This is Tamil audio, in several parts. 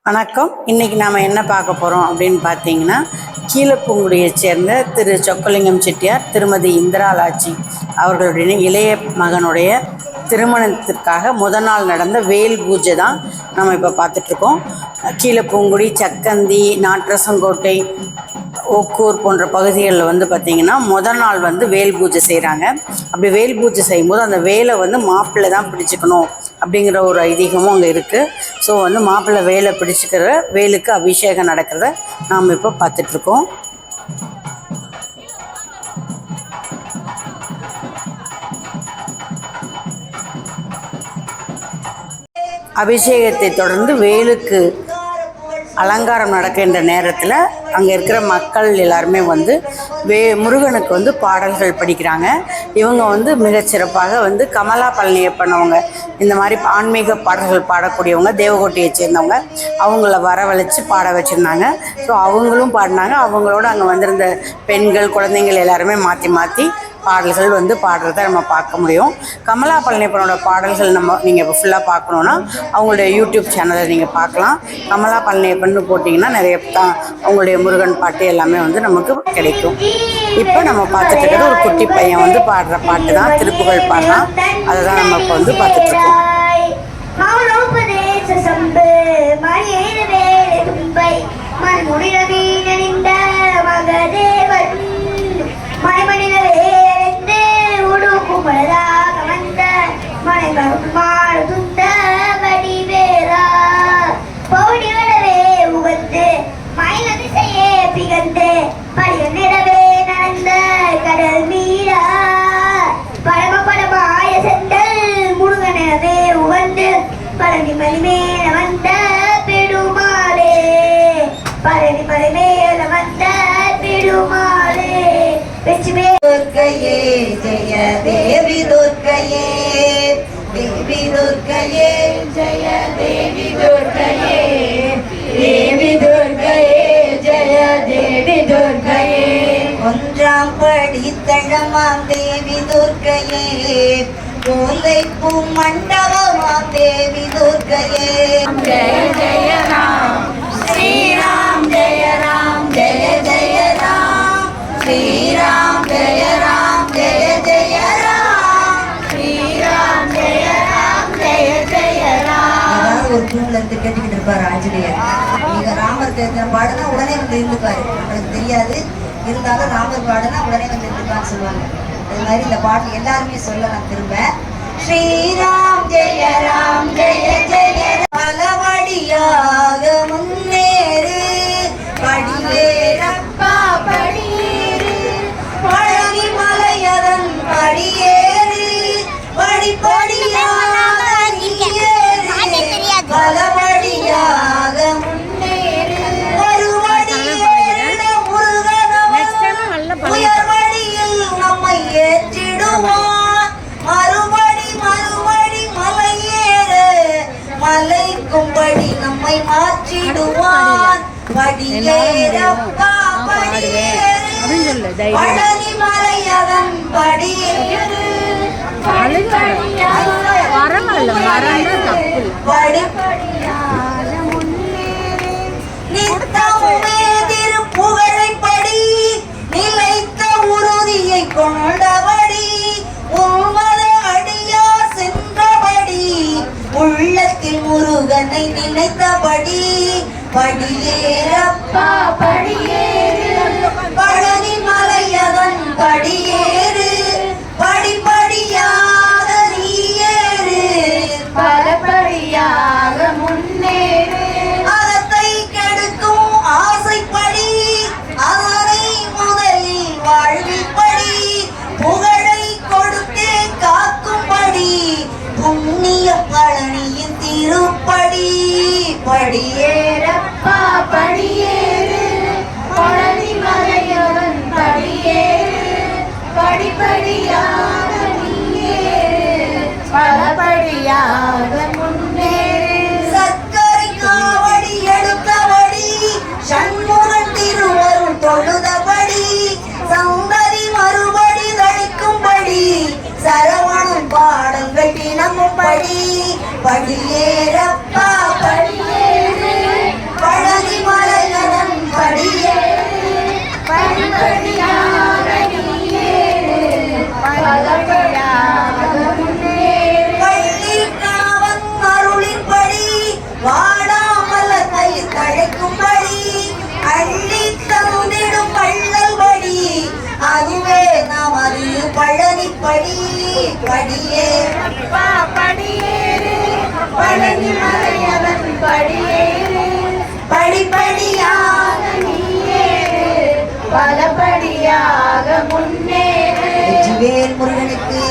வணக்கம். இன்றைக்கி நாம் என்ன பார்க்க போகிறோம் அப்படின்னு பார்த்தீங்கன்னா, கீழப்பூங்குடியைச் சேர்ந்த திரு சொக்கலிங்கம் செட்டியார், திருமதி இந்திராலாட்சி அவர்களுடைய இளைய மகனுடைய திருமணத்திற்காக முதல் நாள் நடந்த வேல் பூஜை தான் நம்ம இப்போ பார்த்துட்ருக்கோம். கீழப்பூங்குடி, சக்கந்தி, நாட்ரசங்கோட்டை, ஓக்கூர் போன்ற பகுதிகளில் பார்த்திங்கன்னா முதல் நாள் வேல் பூஜை செய்கிறாங்க. அப்படி வேல் பூஜை செய்யும்போது அந்த வேலை மாப்பிள்ளை தான் பிடிச்சிக்கணும் அப்படிங்கிற ஒரு ஐதீகமும் அங்கே இருக்குது. ஸோ மாப்பிள்ளை வேலை பிடிச்சிக்கிற வேலுக்கு அபிஷேகம் நடக்கிறத நாம் இப்போ பார்த்துட்ருக்கோம். அபிஷேகத்தை தொடர்ந்து வேலுக்கு அலங்காரம் நடக்கின்ற நேரத்தில் அங்கே இருக்கிற மக்கள் எல்லாருமே முருகனுக்கு பாடல்கள் படிக்கிறாங்க. இவங்க மிகச்சிறப்பாக கமலா பழனியப்பன் அவங்க இந்த மாதிரி ஆன்மீக பாடல்கள் பாடக்கூடியவங்க, தேவகோட்டையை சேர்ந்தவங்க, அவங்கள வரவழைச்சி பாட வச்சுருந்தாங்க. ஸோ அவங்களும் பாடினாங்க. அவங்களோட அங்கே வந்திருந்த பெண்கள், குழந்தைங்கள் எல்லாருமே மாற்றி மாற்றி பாடல்கள் பாடுறத நம்ம பார்க்க முடியும். கமலா பழனியப்பனோட பாடல்கள் நீங்கள் இப்போ ஃபுல்லாக பார்க்கணுன்னா அவங்களுடைய யூடியூப் சேனலை நீங்கள் பார்க்கலாம். கமலா பழனியப்பன் போட்டிங்கன்னா நிறைய அவங்களுடைய முருகன் பாட்டு எல்லாமே நமக்கு கிடைக்கும். இப்போ நம்ம பார்த்துட்டு இருக்கிறது ஒரு குட்டி பையன் பாடுற பாட்டு தான், திருப்புகழ் பாடுறான். அதை தான் நம்ம இப்போ பார்த்துட்ருக்கோம். பழனி மலை மேல வந்த பெருமாளே, பழனி மலை மேல வந்த பெருமாளே, வெற்றி துர்க்கையே ஜெய தேவி துர்க்கையே, தேவி துர்க்கையே ஜெய தேவி துர்க்கையே, தேவி துர்க்கையே ஜெய தேவி துர்க்கையே, ஒன்றாம் படித்தளமாம் தேவி துர்க்கையே, கோலைப்பு மண்டபமாம் தேவி துர்க்கையே, ஜெய ஜெய ராம் ஸ்ரீராம், ஜெய ராம் ஜெய ஜெய ராம் ஸ்ரீராம், ஜெய ராம் ஜெய ஜெய ராம் ஸ்ரீராம், ஜெய ராம் ஜெய ஜெய ராம். ஒரு தூண்ல இருந்து கேட்டுக்கிட்டு இருப்பாரு ஆஞ்சநேயர். நீங்க ராமர் கேட்கிற பாடுனா உடனே இருந்துப்பாரு. நம்மளுக்கு தெரியாது, இருந்தாலும் ராமர் பாடுனா உடனே இருந்துப்பான்னு சொல்லுவாங்க. அது மாதிரி இந்த பாட்டு எல்லாருமே சொல்லலாம். திரும்ப ஸ்ரீராம் ஜெய ராம் ஜெய ஜெய, பலவடியாக முன்னேறு படியேறப்பா படியேறு, பழனி மலையதன் படியேறு, படிப்படியாக பலவடியாக முன்னேறு, மறுபடியில் முருகனவன் உயர்வடியில் நம்மை ஏற்றிடுவான், மறுபடி மறுபடி மலையேறு மலைக்கும்படி நம்மை மாற்றிடுவான், படியேறப்பா படியேறு, பழனி மலையதன் படியேறு, படிப்படியாக முன்னேறு, நித்தமுமே திருப்புகழை படி, நிலைத்த உறுதியை கொண்டபடி, உமத அடியார் சென்றபடி, உள்ளத்தில் முருகனை நினைத்தபடி, படியேறப்பா படியேறு, பழனி மலையதன் படியேறு, படிப்படியாக நீயேறு, பலபடியாக முன்னேறு, அகத்தை கெடுக்கும் ஆசைப்படி, அதனை முதலில் வாழ்வில் படி, புகழை கொடுத்தே காக்கும்படி, புண்ணிய பழனியின் திருப்படி, படியேறப்பா படியேறு, பழனி மலையவன் படியேறு, படிப்படியாக நீயேறு, பலபடியாக முன்னேறு, சர்க்கரை காவடி எடுத்தபடி, சண்முகன் திருவருள் தொழுதபடி, சந்ததி மறுபடி தளிக்கும்படி, சரவணன் பாடங்கள் தினமும் படி, படியேறப்பா படியேறு, தழைக்கும்படி அள்ளி தந்திடும் பள்ளல்படி அதுவே நமது பழனிப்படி படியே படியேறு பழனி மலையவன் படியேறு படிப்படியாக நீயேறு பலபடியாக முன்னேறு வெற்றிவேல் முருகனுக்கு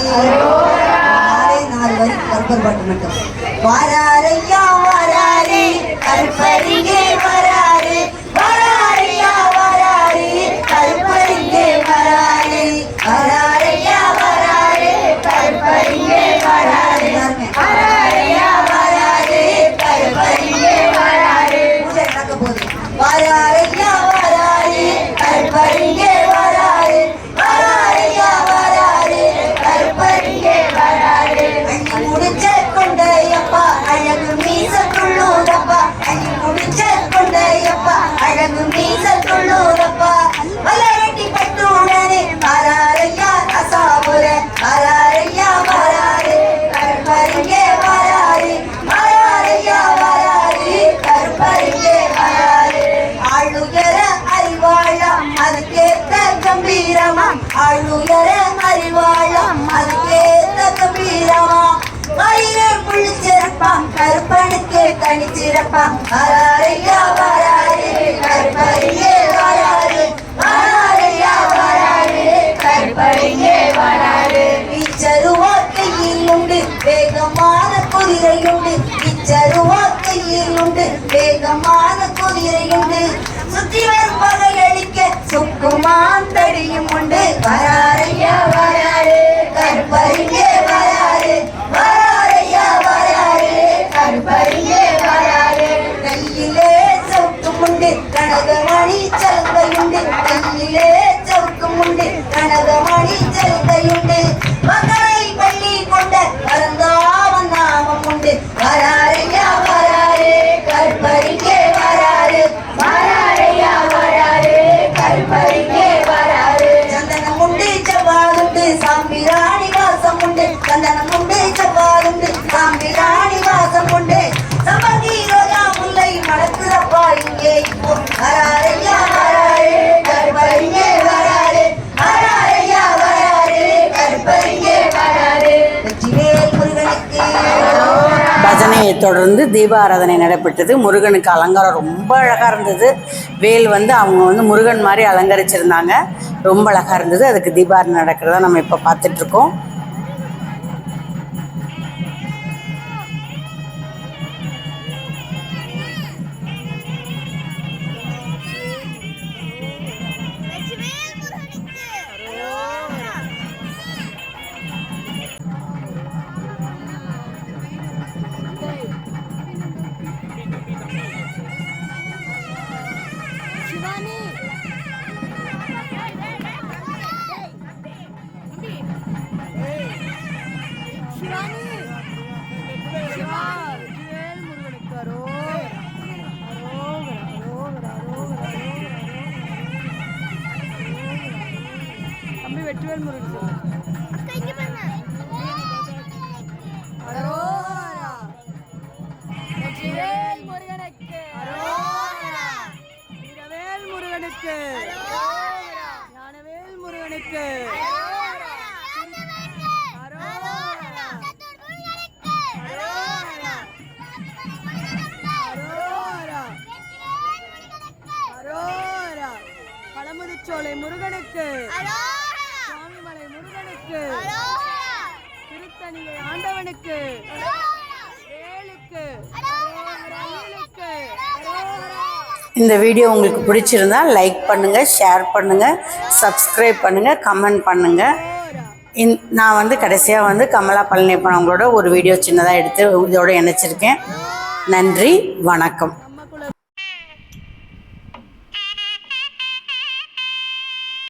நாலு வரி கருப்பர் பாட்டு மட்டும் வராரையா வராரு கருப்பரிங்கே வராரு வராரையா வராரு கருப்பரிங்கே வராரு வராரையா வராரு கருப்பரிங்கே வராரு வராரையா வராரு கருப்பரிங்கே வராரு நடக்க போகுது வராரையா வராரு கருப்பரிங்கே வராரு வராரையா வராரு கருப்பரிங்கே வராரு அண்ணி முடிச்ச கொண்டையப்பா அழகு மீச துள்ளூரப்பா அண்ணி முடிச்ச கொண்டையப்பா அழகு மீச துள்ளூரப்பா வலரட்டி பட்டுடனே வராரையா ரசாபுர வராரையா வராரு கருப்பரிங்கே வராரு வராரையா வராரு கருப்பரிங்கே வராரு ஆளுயர அறிவாழம் அதுக்கேத்த கம்பீரமா ஆளுயர அறிவாழம் அதுக்கேத்த கம்பீரமா வயிறு புளிச்சிறப்பாம் கருப்பனுக்கு தனிச்சிறப்பாம் வராரையா வராரு கருப்பரிங்கே வராரு வராரையா வராரு கருப்பரிங்கே வராரு இச்சருவா கையில் உண்டு வேகமான குதிரையுண்டு இச்சருவா கையில் உண்டு வேகமான குதிரையுண்டு சுற்றி வரும் பகையளிக்க சுக்குமான் தடியும் உண்டு வராரையா வராரு கருப்பரிங்கே வராரு வராரையா வராரு கருப்பரிங்கே வராரு கையிலே சவுக்குமுண்டு கனகமணி சலங்கையுண்டு கையிலே சவுக்குமுண்டு கனகமணி சலங்கையுண்டு மக்களை பள்ளி கொண்ட பரந்தாமன் நாமம் உண்டு வராரையா வராரு கருப்பரிங்கே வராரு வராரையா வராரு கருப்பரிங்கே வராரு சந்தனம் உண்டு செவ்வாதுண்டு சாம்பிராணி வாசம் உண்டு சந்தனம் உண்டு செவ்வாதுண்டு சாம்பிராணி வாசம் உண்டு சம்பந்தி ரோஜா முல்லை மணக்குதப்பா இங்கே இப்போ வராரையா வராரு கருப்பரிங்கே வராரு வராரையா வராரு கருப்பரிங்கே வராரு வெற்றிவேல் முருகனுக்கு பஜனையை தொடர்ந்து தீபாராதனை நடைபெற்றது. முருகனுக்கு அலங்காரம் ரொம்ப அழகாக இருந்தது. வேல் வந்து அவங்க வந்து முருகன் மாதிரி அலங்கரிச்சிருந்தாங்க. ரொம்ப அழகாக இருந்தது. அதுக்கு தீபாராதனை நடக்கிறதா நம்ம இப்போ பார்த்துட்ருக்கோம். வெற்றிவேல் முருகன் வெற்றிவேல் முருகனுக்கு வீரவேல் முருகனுக்கு ஞானவேல் முருகனுக்கு பழமுதிர்ச்சோலை முருகனுக்கு சுவாமிமலை முருகனுக்கு திருத்தணிகை ஆண்டவனுக்கு வேலுக்கு இந்த வீடியோ உங்களுக்கு பிடிச்சிருந்தா லைக் பண்ணுங்கள், ஷேர் பண்ணுங்கள், சப்ஸ்கிரைப் பண்ணுங்கள், கமெண்ட் பண்ணுங்கள். நான் வந்து கடைசியாக வந்து கமலா பழனியப்பன் அவங்களோட ஒரு வீடியோ சின்னதாக எடுத்து இதோடு இணைச்சிருக்கேன். நன்றி, வணக்கம்.